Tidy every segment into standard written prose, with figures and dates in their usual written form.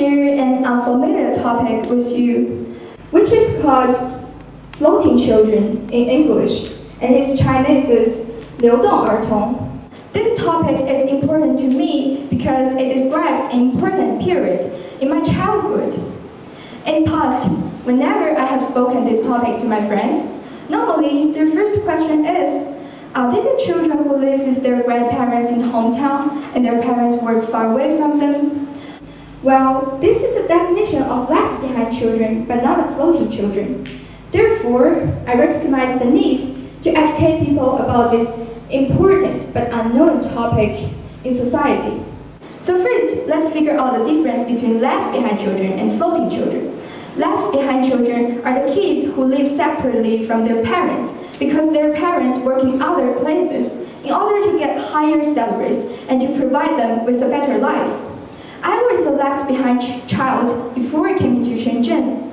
share an unfamiliar topic with you, which is called floating children in English, and its Chinese is 流动儿童. This topic is important to me because it describes an important period in my childhood. In the past, whenever I have spoken this topic to my friends, normally their first question is, are they the children who live with their grandparents in hometown and their parents work far away from them? Well, this is a definition of left behind children, but not of floating children. Therefore, I recognize the need to educate people about this important but unknown topic in society. So first, let's figure out the difference between left behind children and floating children. Left behind children are the kids who live separately from their parents because their parents work in other places in order to get higher salaries and to provide them with a better life. I was a left behind child before coming to Shenzhen.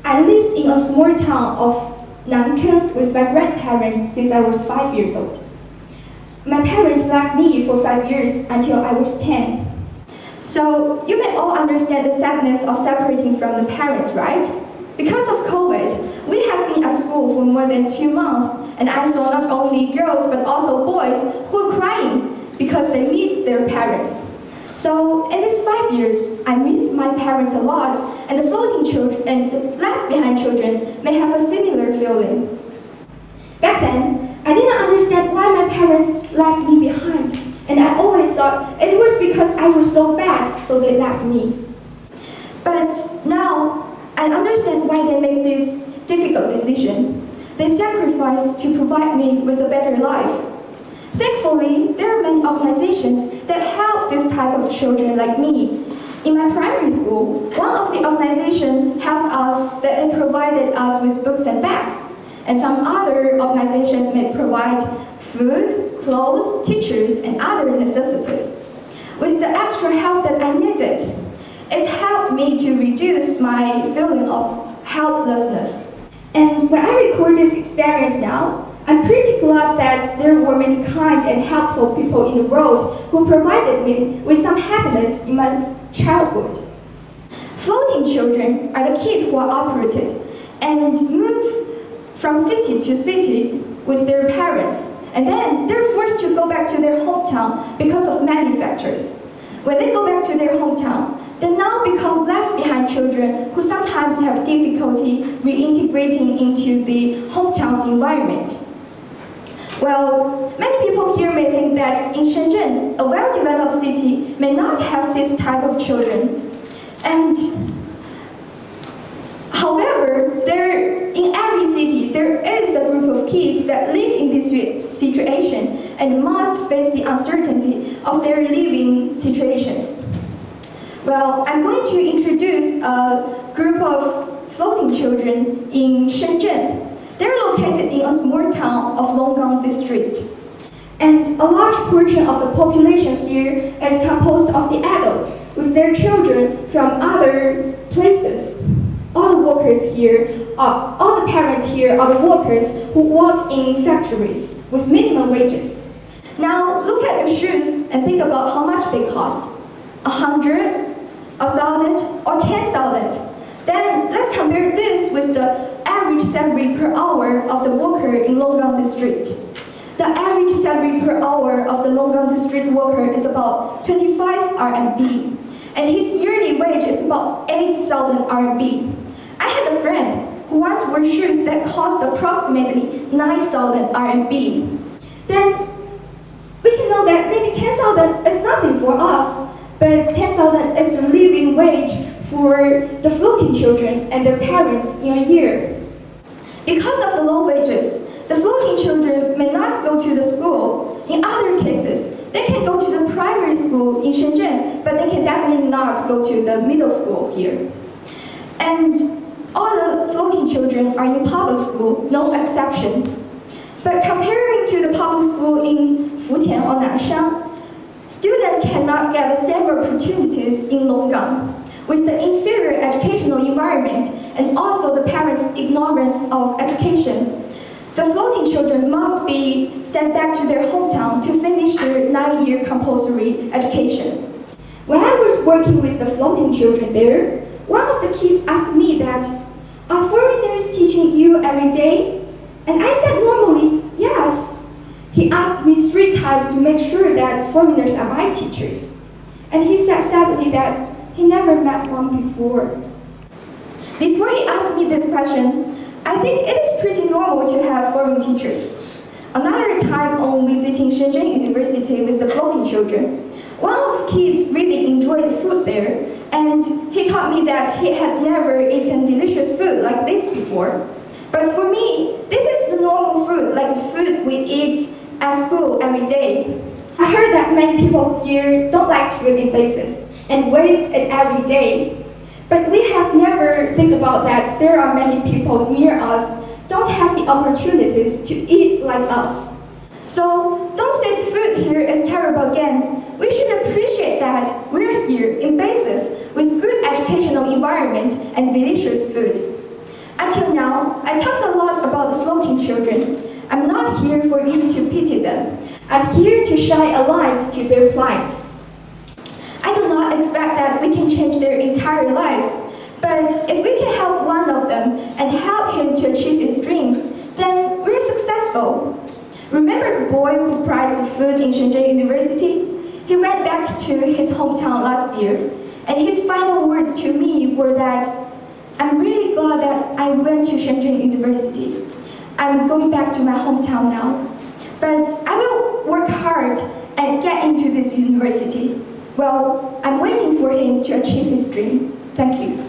I lived in a small town of Nanking with my grandparents since I was 5 years old. My parents left me for 5 years until I was 10. So you may all understand the sadness of separating from the parents, right? Because of COVID, we have been at school for more than 2 months, and I saw not only girls but also boys who were crying because they missed their parents. So in these 5 years, I missed my parents a lot, and the floating children and the left behind children may have a similar feeling. Back then, I didn't understand why my parents left me behind, and I always thought it was because I was so bad, so they left me. But now, I understand why they make this difficult decision. They sacrificed to provide me with a better life. Thankfully, there are many organizations that help this type of children like me. In my primary school, one of the organizations helped us that they provided us with books and bags. And some other organizations may provide food, clothes, teachers, and other necessities. With the extra help that I needed, it helped me to reduce my feeling of helplessness. And when I record this experience now, I'm pretty glad that there were many kind and helpful people in the world who provided me with some happiness in my childhood. Floating children are the kids who are operated and move from city to city with their parents, and then they're forced to go back to their hometown because of many factors. When they go back to their hometown, they now become left behind children who sometimes have difficulty reintegrating into the hometown's environment. Well, many people here may think that in Shenzhen, a well-developed city may not have this type of children. And however, in every city, there is a group of kids that live in this situation and must face the uncertainty of their living situations. Well, I'm going to introduce a group of floating children in Shenzhen. They're located in a small town of Longgang district. And a large portion of the population here is composed of the adults with their children from other places. All the workers here, all the parents here are the workers who work in factories with minimum wages. Now look at your shoes and think about how much they cost. 100, 1,000, or 10,000. Then let's compare this with the average salary per hour of the worker in Longgang district. The average salary per hour of the Longgang district worker is about 25 RMB, and his yearly wage is about 8,000 RMB. I had a friend who once wore shoes that cost approximately 9,000 RMB. Then we can know that maybe 10,000 is nothing for us, but 10,000 is the living wage for the floating children and their parents in a year. Because of the low wages, the floating children may not go to the school. In other cases, they can go to the primary school in Shenzhen, but they can definitely not go to the middle school here. And all the floating children are in public school, no exception. But comparing to the public school in Futian or Nanshan, students cannot get the same opportunities in Longgang. With the inferior educational environment and also the parents' ignorance of education, the floating children must be sent back to their hometown to finish their 9-year compulsory education. When I was working with the floating children there, one of the kids asked me that, "Are foreigners teaching you every day?" And I said normally, "Yes." He asked me 3 times to make sure that foreigners are my teachers. And he said sadly that he never met one before. Before he asked me this question, I think it is pretty normal to have foreign teachers. Another time on visiting Shenzhen University with the floating children, one of the kids really enjoyed the food there, and he told me that he had never eaten delicious food like this before. But for me, this is the normal food, like the food we eat at school every day. I heard that many people here don't like food in places and waste it every day. But we have never think about that there are many people near us don't have the opportunities to eat like us. So don't say the food here is terrible again. We should appreciate that we're here in bases with good educational environment and delicious food. Until now, I talked a lot about the floating children. I'm not here for you to pity them. I'm here to shine a light to their plight. I do not expect that we can change their entire life, but if we can help one of them and help him to achieve his dream, then we're successful. Remember the boy who prized the food in Shenzhen University? He went back to his hometown last year, and his final words to me were that, "I'm really glad that I went to Shenzhen University. I'm going back to my hometown now, but I will work hard and get into this university." Well, I'm waiting for him to achieve his dream. Thank you.